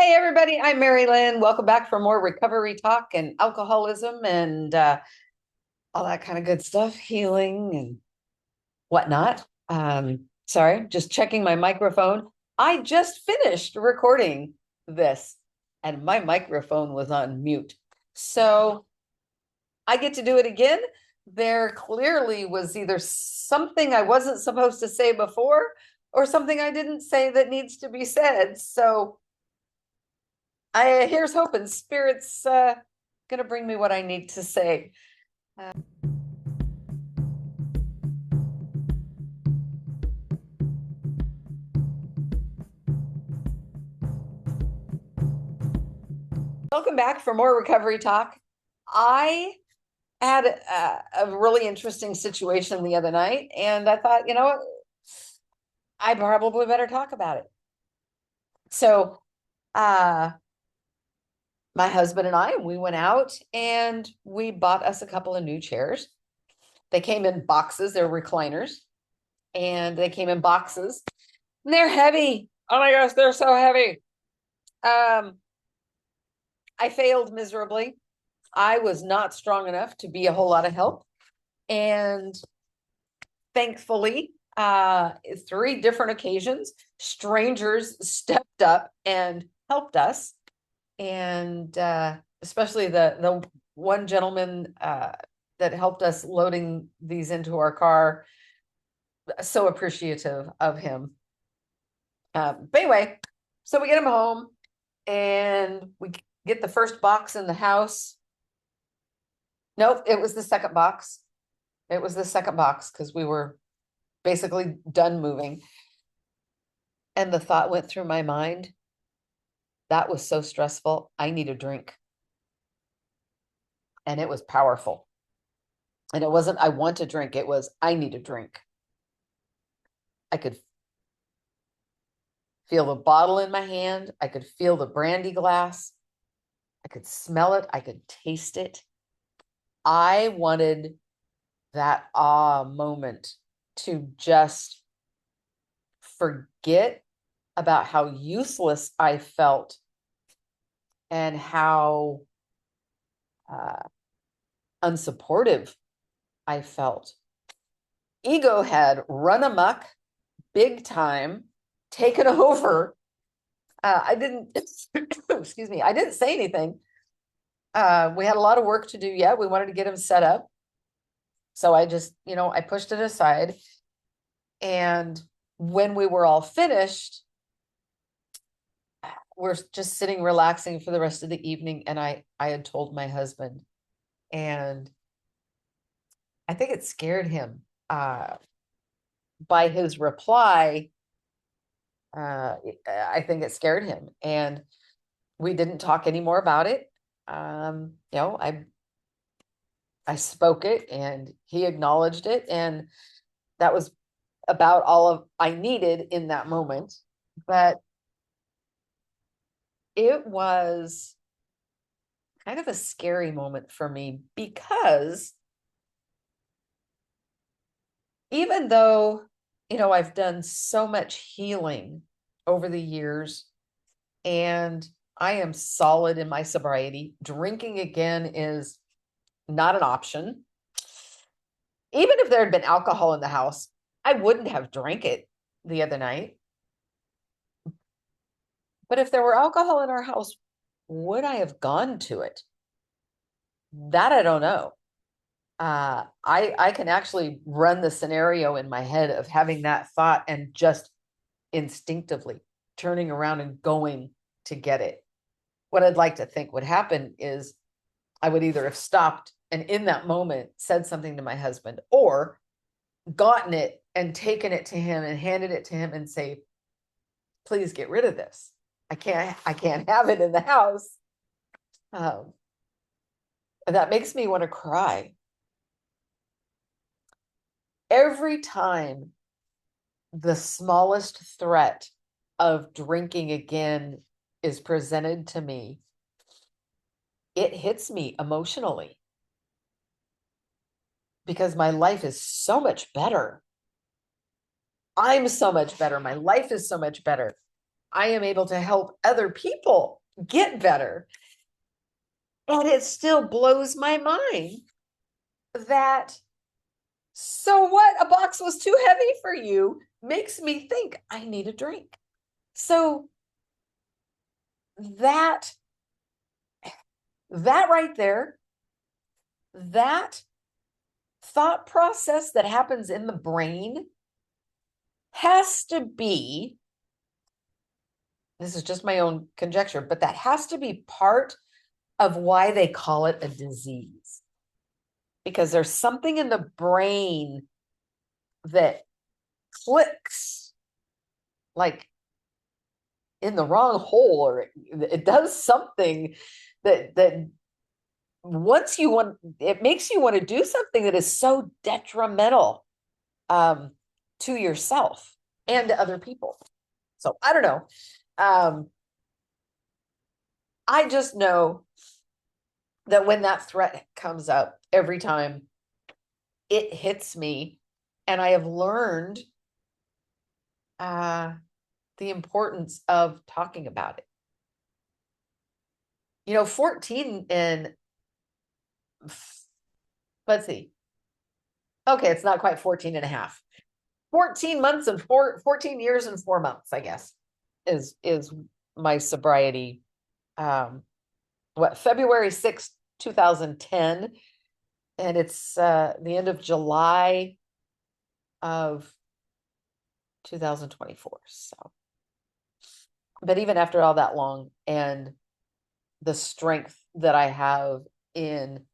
Hey everybody, I'm Mari-Lyn. Welcome back for more recovery talk and alcoholism and all that kind of good stuff, healing and whatnot. Sorry, just checking my microphone. I just finished recording this and my microphone was on mute. So I get to do it again. There clearly was either something I wasn't supposed to say before or something I didn't say that needs to be said. So here's hoping spirit's gonna bring me what I need to say. Uh, Welcome back for more recovery talk. I had a really interesting situation the other night, and I thought, you know what, I probably better talk about it. So, uh, my husband and we went out and we bought us a couple of new chairs. They came in boxes, they're recliners, and they came in boxes. And they're heavy. Oh my gosh, they're so heavy. I failed miserably. I was not strong enough to be a whole lot of help. And thankfully, 3 different occasions, strangers stepped up and helped us. And especially the one gentleman that helped us loading these into our car, so appreciative of him. But anyway, so we get him home and we get the first box in the house. Nope, it was the second box. It was the second box because we were basically done moving. And the thought went through my mind, that was so stressful. I need a drink. And it was powerful. And it wasn't, I want to drink. It was, I need a drink. I could feel the bottle in my hand. I could feel the brandy glass. I could smell it. I could taste it. I wanted that moment to just forget about how useless I felt and how unsupportive I felt. Ego had run amok big time, taken over. I didn't, excuse me, I didn't say anything. We had a lot of work to do yet. We wanted to get him set up. So I just, I pushed it aside. And when we were all finished, we're just sitting relaxing for the rest of the evening. And I had told my husband, and I think it scared him by his reply. I think it scared him, and we didn't talk anymore about it. I spoke it and he acknowledged it, and that was about all of I needed in that moment. But it was kind of a scary moment for me because even though, I've done so much healing over the years and I am solid in my sobriety, drinking again is not an option. Even if there had been alcohol in the house, I wouldn't have drank it the other night. But if there were alcohol in our house, would I have gone to it? That I don't know. I can actually run the scenario in my head of having that thought and just instinctively turning around and going to get it. What I'd like to think would happen is I would either have stopped and in that moment said something to my husband, or gotten it and taken it to him and handed it to him and say, please get rid of this. I can't have it in the house. And that makes me want to cry. Every time the smallest threat of drinking again is presented to me, it hits me emotionally because my life is so much better. I'm so much better. My life is so much better. I am able to help other people get better. And it still blows my mind that, so what, a box was too heavy for you, makes me think I need a drink. So that right there, that thought process that happens in the brain has to be, this is just my own conjecture, but that has to be part of why they call it a disease. Because there's something in the brain that clicks like in the wrong hole, or it does something that once you want, it makes you want to do something that is so detrimental to yourself and to other people. So I don't know. I just know that when that threat comes up every time, it hits me, and I have learned the importance of talking about it. 14 and let's see. Okay, it's not quite 14 and a half. 14 months and 14 years and 4 months, I guess, is my sobriety. February 6th, 2010. And it's the end of July of 2024. So, but even after all that long, and the strength that I have in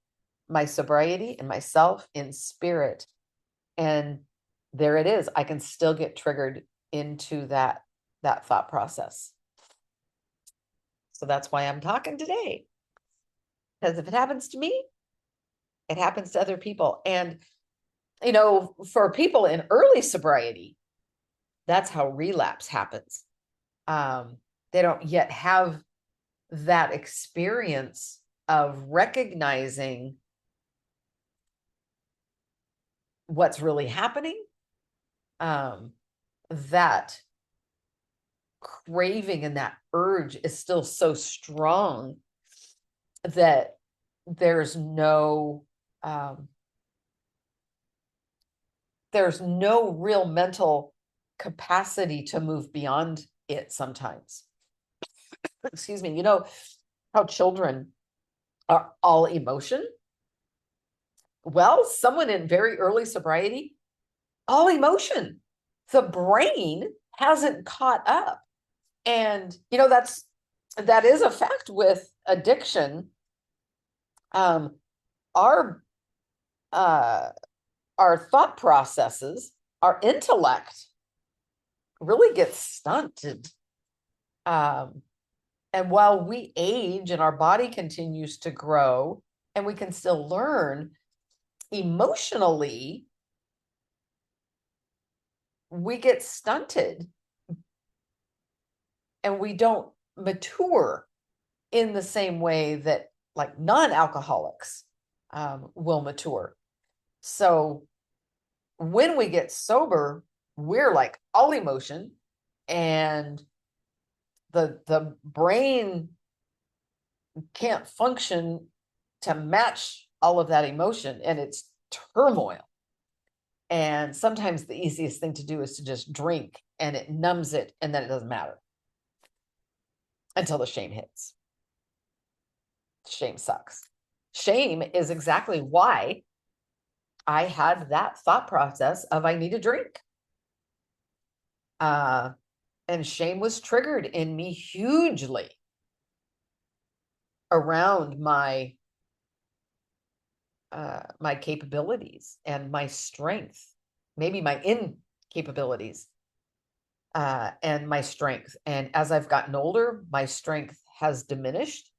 my sobriety and myself in spirit, and there it is, I can still get triggered into that thought process. So that's why I'm talking today, because if it happens to me, it happens to other people. And for people in early sobriety, that's how relapse happens. They don't yet have that experience of recognizing what's really happening. That craving and that urge is still so strong that there's no real mental capacity to move beyond it sometimes. Excuse me. You know how children are all emotion? Well, someone in very early sobriety, all emotion. The brain hasn't caught up. And, that is a fact with addiction. Our thought processes, our intellect really gets stunted. And while we age and our body continues to grow and we can still learn, emotionally, we get stunted and we don't mature in the same way that like non-alcoholics will mature. So when we get sober, we're like all emotion, and the brain can't function to match all of that emotion, and it's turmoil. And sometimes the easiest thing to do is to just drink, and it numbs it, and then it doesn't matter until the shame hits. Shame sucks. Shame is exactly why I had that thought process of I need a drink. And shame was triggered in me hugely around my my capabilities and my strength, maybe my incapabilities and my strength. And as I've gotten older, my strength has diminished,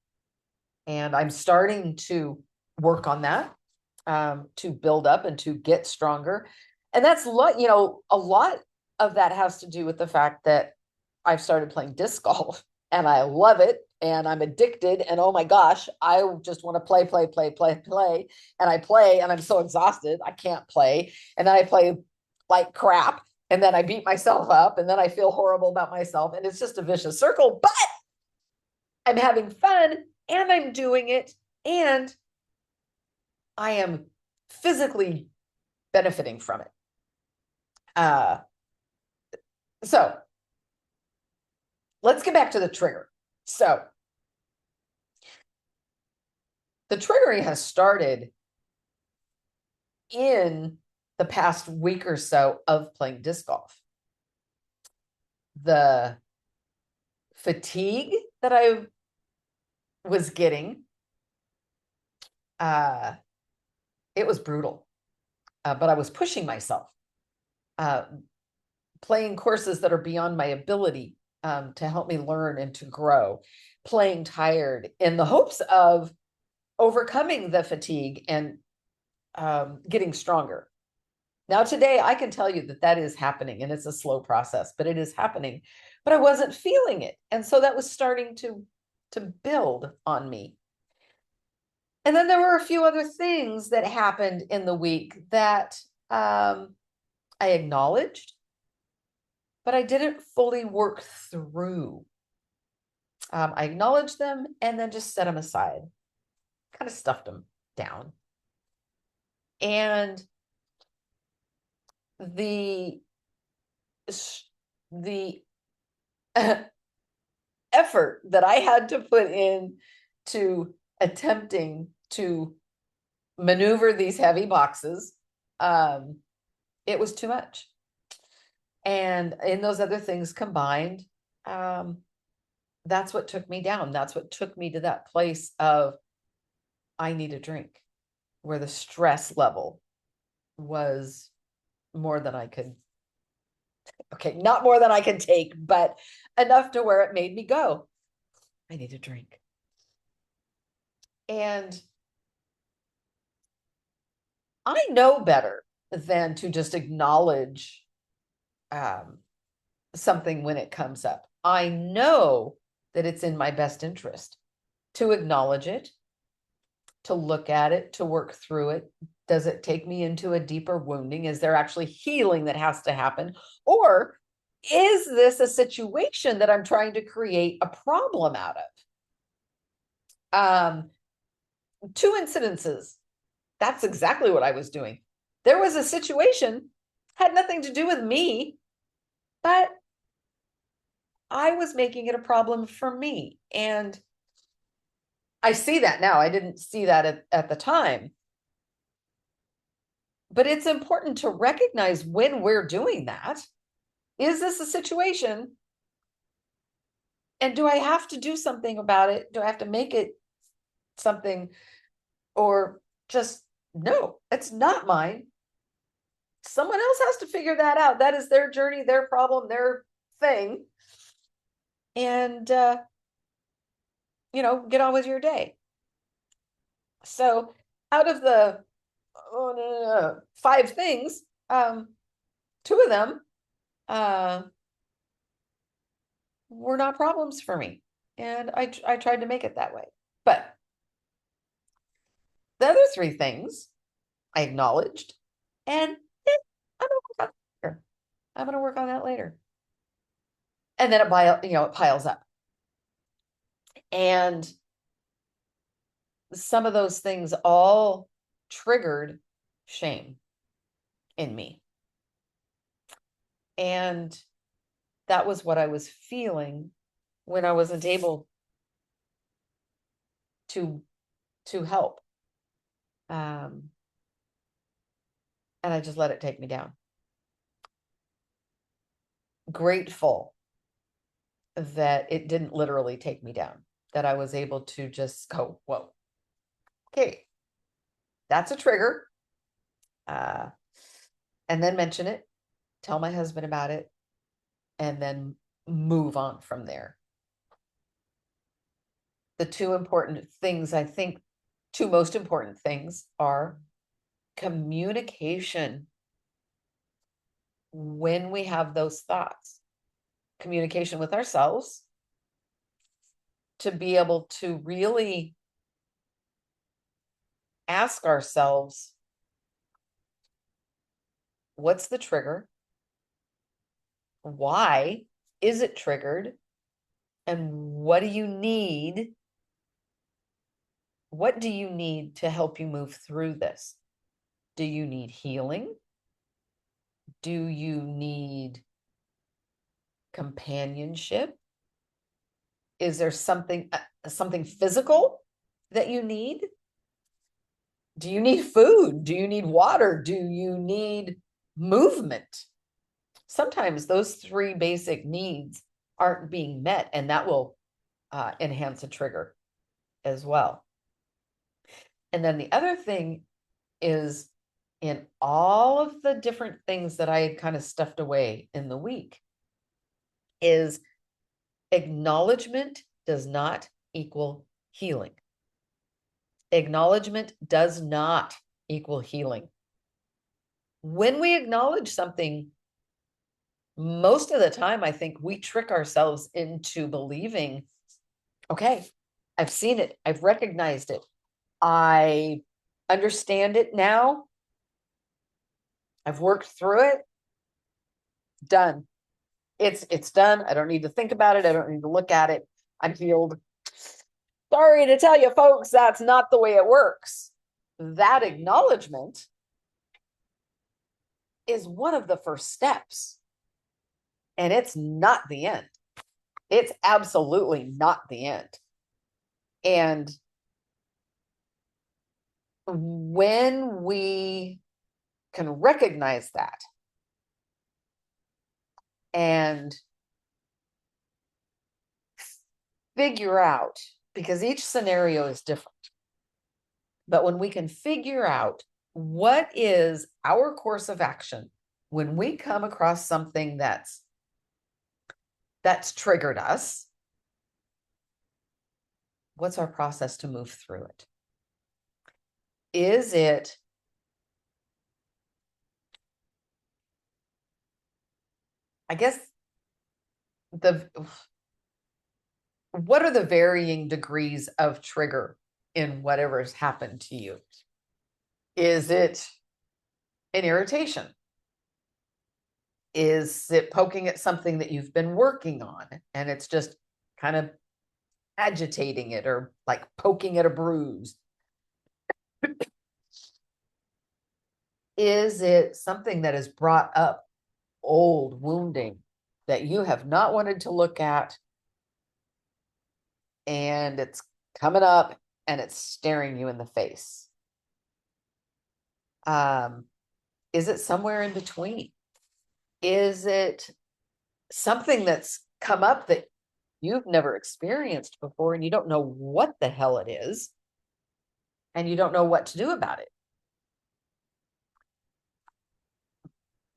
and I'm starting to work on that, to build up and to get stronger. And that's a lot of that has to do with the fact that I've started playing disc golf, and I love it, and I'm addicted, and oh my gosh, I just want to play. And I play, and I'm so exhausted, I can't play. And then I play like crap. and then I beat myself up, and then I feel horrible about myself, and it's just a vicious circle. But I'm having fun, and I'm doing it, and I am physically benefiting from it. So let's get back to the trigger. So the triggering has started in the past week or so of playing disc golf. The fatigue that I was getting, it was brutal, but I was pushing myself, playing courses that are beyond my ability, to help me learn and to grow, playing tired in the hopes of overcoming the fatigue and getting stronger. Now, today, I can tell you that that is happening, and it's a slow process, but it is happening. But I wasn't feeling it. And so that was starting to build on me. And then there were a few other things that happened in the week that I acknowledged, but I didn't fully work through. I acknowledged them and then just set them aside, kind of stuffed them down. And the effort that I had to put in to attempting to maneuver these heavy boxes, it was too much. And in those other things combined, that's what took me down. That's what took me to that place of, I need a drink, where the stress level was more than I could, okay, not more than I could take, but enough to where it made me go, I need a drink. And I know better than to just acknowledge something when it comes up. I know that it's in my best interest to acknowledge it, to look at it, to work through it. Does it take me into a deeper wounding? Is there actually healing that has to happen? Or is this a situation that I'm trying to create a problem out of? Two incidences. That's exactly what I was doing. There was a situation, had nothing to do with me, but I was making it a problem for me. And I see that now. I didn't see that at the time. But it's important to recognize when we're doing that. Is this a situation? And do I have to do something about it? Do I have to make it something? Or just, no, it's not mine. Someone else has to figure that out. That is their journey, their problem, their thing. And, get on with your day. So out of the 5 things, 2 of them were not problems for me. And I tried to make it that way. But the other 3 things I acknowledged, and I'm going to work on that later. And then it piles up. And some of those things all triggered shame in me. And that was what I was feeling when I wasn't able to help. And I just let it take me down. Grateful that it didn't literally take me down, that I was able to just go, whoa, okay, that's a trigger. And then mention it, tell my husband about it, and then move on from there. The 2 important things, I think, 2 most important things are communication. When we have those thoughts, communication with ourselves, to be able to really ask ourselves, what's the trigger? Why is it triggered? And what do you need? What do you need to help you move through this? Do you need healing? Do you need companionship? Is there something physical that you need? Do you need food? Do you need water? Do you need movement? Sometimes those three basic needs aren't being met, and that will enhance a trigger as well. And then the other thing is, in all of the different things that I had kind of stuffed away in the week, is acknowledgement does not equal healing. Acknowledgement does not equal healing. When we acknowledge something, most of the time, I think we trick ourselves into believing, okay, I've seen it, I've recognized it, I understand it now, I've worked through it, done. It's done. I don't need to think about it. I don't need to look at it. I'm healed. Sorry to tell you, folks, that's not the way it works. That acknowledgement is one of the first steps. And it's not the end. It's absolutely not the end. And when we can recognize that and figure out, because each scenario is different, but when we can figure out what is our course of action when we come across something that's triggered us, what's our process to move through it? Is it I guess what are the varying degrees of trigger in whatever's happened to you? Is it an irritation? Is it poking at something that you've been working on and it's just kind of agitating it, or like poking at a bruise? Is it something that has brought up old wounding that you have not wanted to look at, and it's coming up and it's staring you in the face? Is it somewhere in between? Is it something that's come up that you've never experienced before and you don't know what the hell it is, and you don't know what to do about it?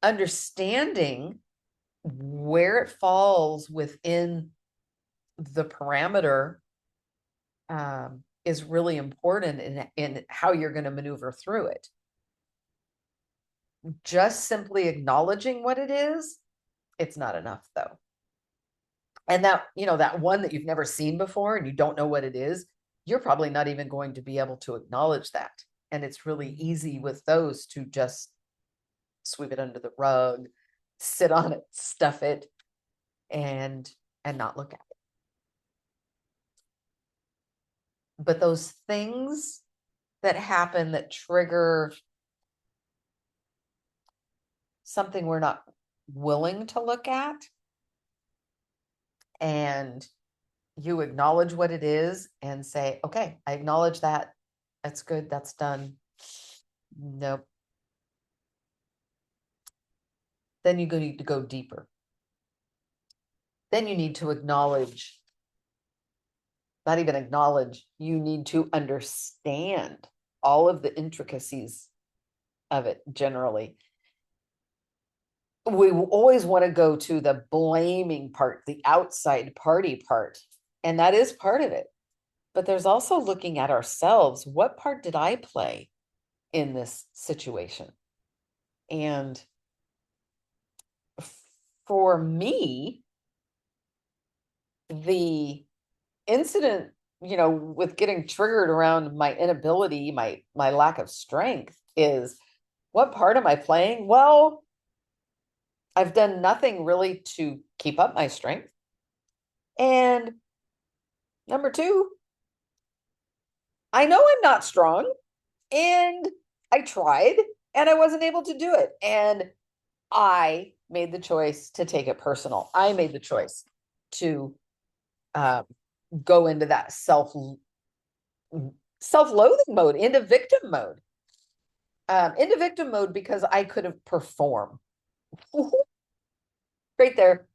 Understanding where it falls within the parameter is really important in how you're going to maneuver through it. Just simply acknowledging what it is, it's not enough though. And that, that one that you've never seen before and you don't know what it is, you're probably not even going to be able to acknowledge that. And it's really easy with those to just sweep it under the rug, sit on it, stuff it, and not look at it. But those things that happen that trigger something we're not willing to look at, and you acknowledge what it is and say, okay, I acknowledge that. That's good. That's done. Nope. Then you need to go deeper. Then you need to acknowledge, not even acknowledge, you need to understand all of the intricacies of it generally. We always want to go to the blaming part, the outside party part, and that is part of it. But there's also looking at ourselves. What part did I play in this situation? And for me, the incident, with getting triggered around my inability, my lack of strength, is, what part am I playing? Well, I've done nothing really to keep up my strength. And number two, I know I'm not strong, and I tried and I wasn't able to do it. And I made the choice to take it personal. I made the choice to go into that self-loathing mode, into victim mode. Into victim mode because I could have performed. Right there.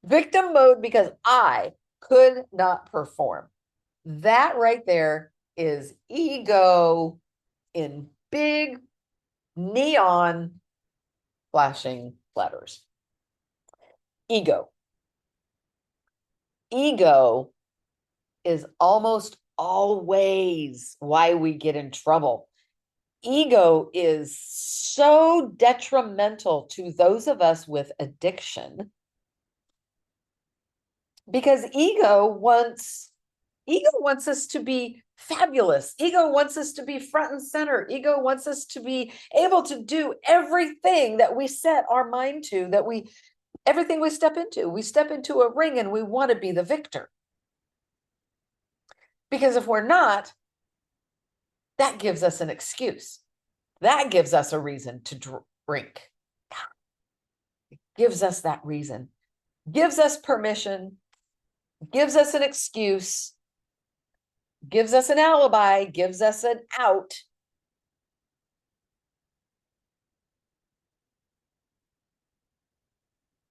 Victim mode because I could not perform. That right there is ego in big neon flashing letters. Ego. Ego is almost always why we get in trouble. Ego is so detrimental to those of us with addiction because ego wants us to be fabulous. Ego wants us to be front and center. Ego wants us to be able to do everything that we set our mind to, everything we step into. We step into a ring and we want to be the victor. Because if we're not, that gives us an excuse. That gives us a reason to drink. It gives us that reason. Gives us permission. Gives us an excuse. Gives us an alibi. Gives us an out.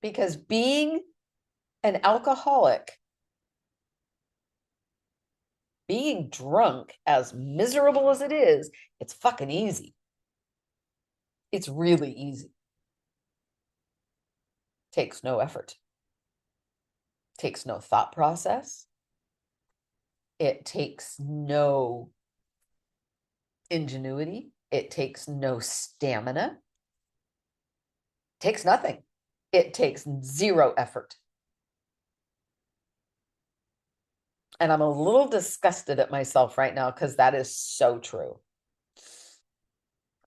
Because being an alcoholic, being drunk, as miserable as it is, it's fucking easy. It's really easy. Takes no effort. Takes no thought process. It takes no ingenuity. It takes no stamina. It takes nothing. It takes zero effort. And I'm a little disgusted at myself right now because that is so true.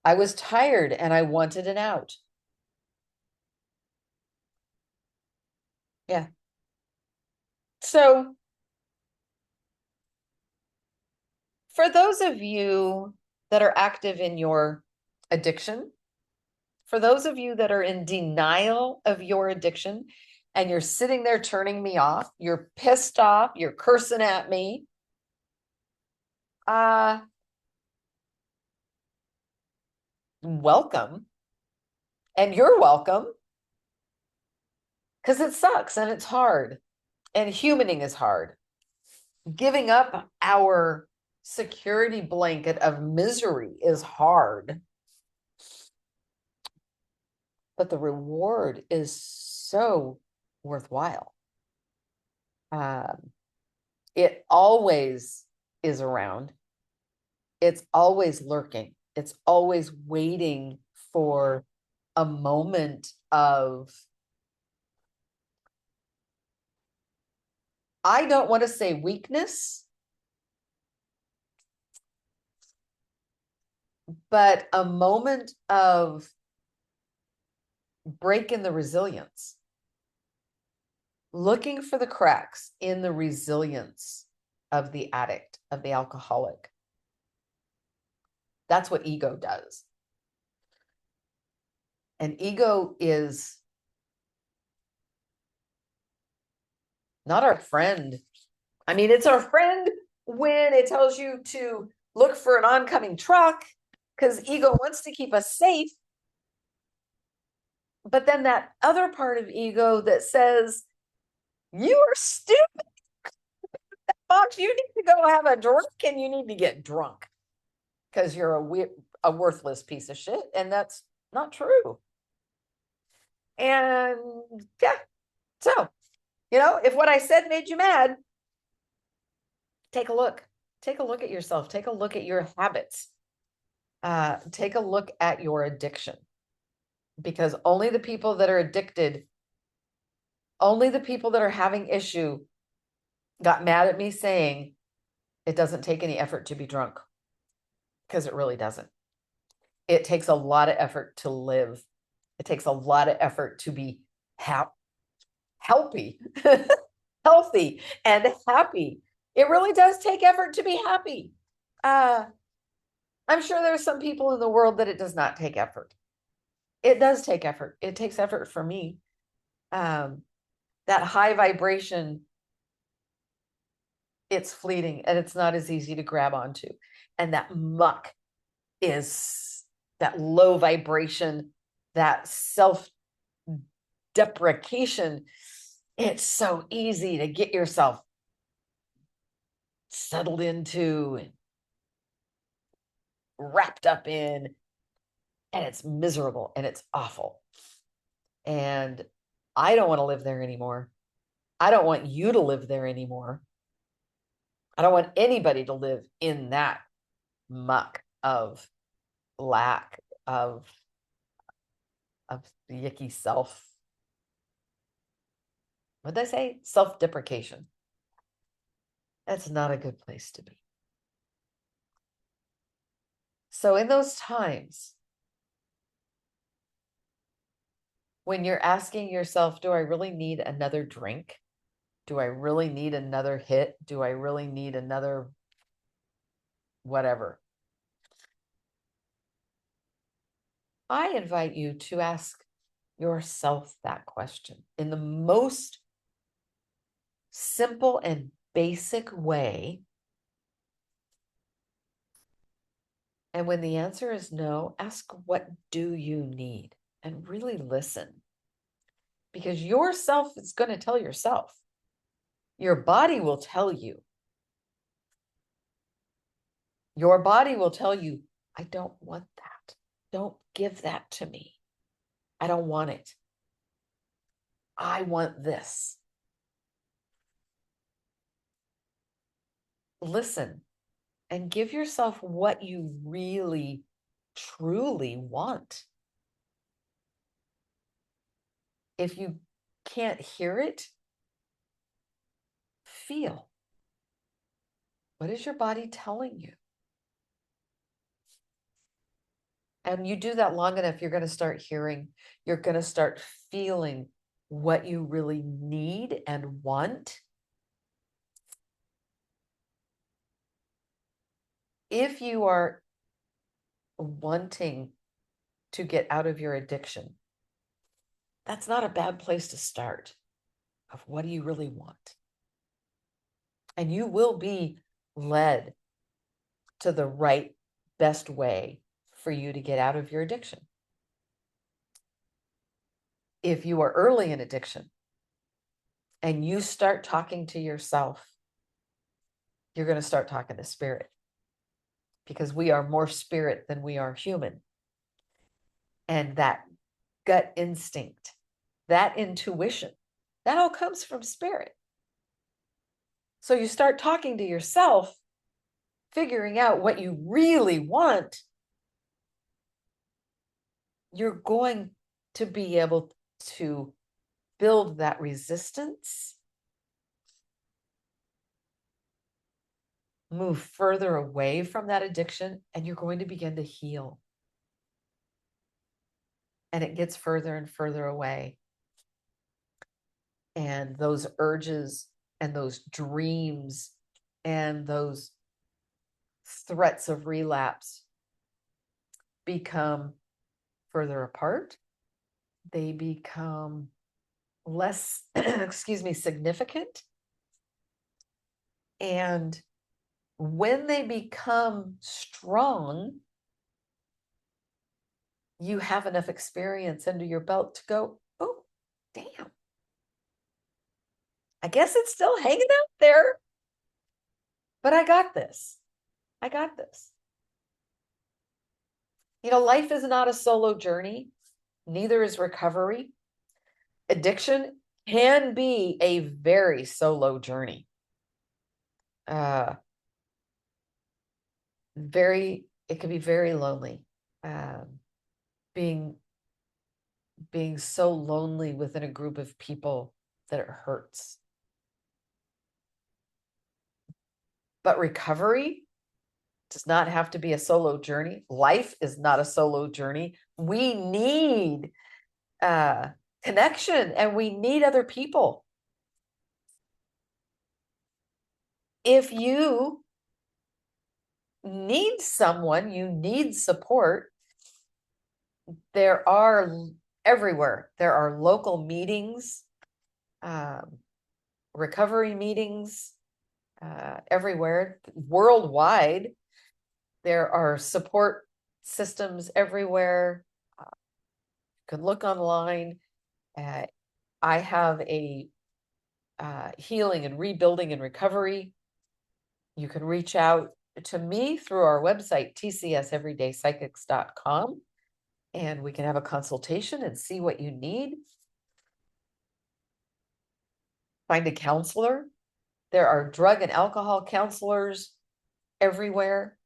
I was tired and I wanted an out. Yeah. So for those of you that are active in your addiction, for those of you that are in denial of your addiction and you're sitting there turning me off, you're pissed off, you're cursing at me, welcome. And you're welcome. Because it sucks and it's hard. And humaning is hard. Giving up our security blanket of misery is hard. But the reward is so worthwhile. It always is around. It's always lurking. It's always waiting for a moment of, I don't want to say weakness, but a moment of break in the resilience. Looking for the cracks in the resilience of the addict, of the alcoholic. That's what ego does. And ego is not our friend. I mean, it's our friend when it tells you to look for an oncoming truck because ego wants to keep us safe. But then that other part of ego that says, you are stupid, Fox, you need to go have a drink and you need to get drunk because you're a worthless piece of shit. And that's not true. And yeah, so, if what I said made you mad, take a look. Take a look at yourself. Take a look at your habits. Take a look at your addiction. Because only the people that are addicted, only the people that are having issue got mad at me saying it doesn't take any effort to be drunk. Because it really doesn't. It takes a lot of effort to live It takes a lot of effort to be healthy, healthy and happy. It really does take effort to be happy. I'm sure there's some people in the world that it does not take effort. It does take effort. It takes effort for me. That high vibration, it's fleeting and it's not as easy to grab onto. And that muck is that low vibration, that self-deprecation. It's so easy to get yourself settled into and wrapped up in, and it's miserable and it's awful. And I don't want to live there anymore. I don't want you to live there anymore. I don't want anybody to live in that muck of lack of yucky self. What did I say? Self-deprecation. That's not a good place to be. So in those times when you're asking yourself, do I really need another drink? Do I really need another hit? Do I really need another whatever? I invite you to ask yourself that question in the most simple and basic way. And when the answer is no, ask, what do you need? And really listen. Because yourself is going to tell yourself. Your body will tell you. Your body will tell you, I don't want that. Don't give that to me. I don't want it. I want this. Listen and give yourself what you really, truly want. If you can't hear it, feel. What is your body telling you? And you do that long enough, you're going to start hearing, you're going to start feeling what you really need and want. If you are wanting to get out of your addiction, that's not a bad place to start. Of what do you really want? And you will be led to the right, best way for you to get out of your addiction. If you are early in addiction and you start talking to yourself, you're going to start talking to spirit, because we are more spirit than we are human. And that gut instinct, that intuition, that all comes from spirit. So you start talking to yourself, figuring out what you really want, you're going to be able to build that resistance, move further away from that addiction, and you're going to begin to heal. And it gets further and further away. And those urges and those dreams and those threats of relapse become further apart. They become less, significant. And when they become strong, you have enough experience under your belt to go, oh, damn. I guess it's still hanging out there, but I got this. I got this. You know, life is not a solo journey. Neither is recovery. Addiction can be a very solo journey. It can be very lonely. Being so lonely within a group of people that it hurts. But recovery does not have to be a solo journey. Life is not a solo journey. We need connection, and we need other people. If you need someone, you need support, there are everywhere. There are local meetings, recovery meetings, everywhere, worldwide. There are support systems everywhere. You can look online. I have a healing and rebuilding and recovery. You can reach out to me through our website, tcseverydaypsychics.com, and we can have a consultation and see what you need. Find a counselor. There are drug and alcohol counselors everywhere.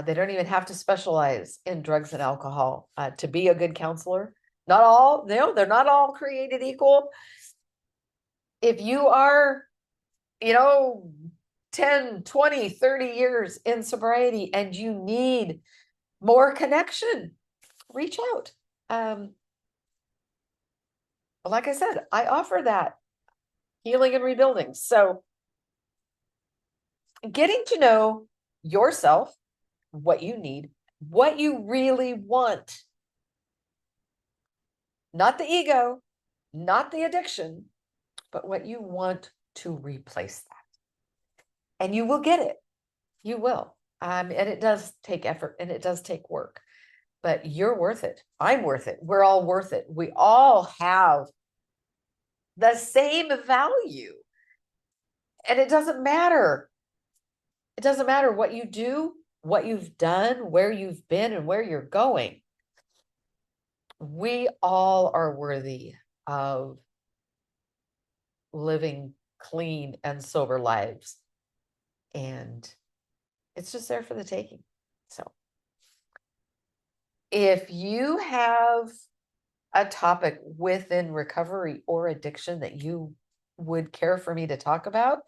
They don't even have to specialize in drugs and alcohol to be a good counselor. Not all, they're not all created equal. If you are, 10, 20, 30 years in sobriety and you need more connection, reach out. Like I said, I offer that healing and rebuilding. So getting to know yourself, what you need, what you really want, not the ego, not the addiction, but what you want to replace that. And you will get it. You will. And it does take effort and it does take work, but you're worth it. I'm worth it. We're all worth it. We all have the same value. And it doesn't matter. It doesn't matter what you do, what you've done, where you've been, and where you're going. We all are worthy of living clean and sober lives. And it's just there for the taking. So if you have a topic within recovery or addiction that you would care for me to talk about,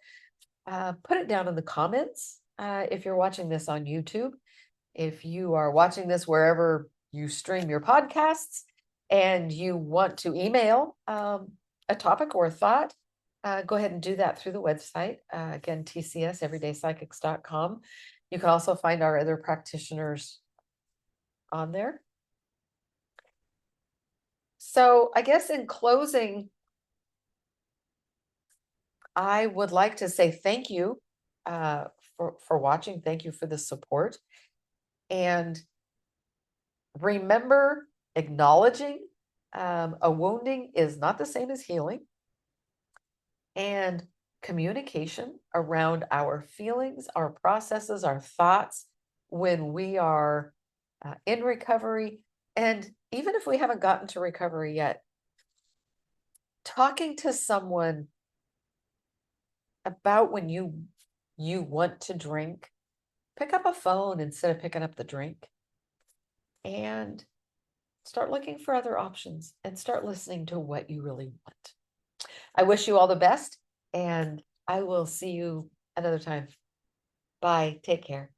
put it down in the comments. If you're watching this on YouTube, if you are watching this wherever you stream your podcasts and you want to email a topic or a thought, go ahead and do that through the website. Again, tcseverydaypsychics.com. You can also find our other practitioners on there. So I guess in closing, I would like to say thank you for watching. Thank you for the support. And remember, acknowledging a wounding is not the same as healing. And communication around our feelings, our processes, our thoughts when we are in recovery. And even if we haven't gotten to recovery yet, talking to someone about when you want to drink, pick up a phone instead of picking up the drink, and start looking for other options and start listening to what you really want. I wish you all the best, and I will see you another time. Bye. Take care.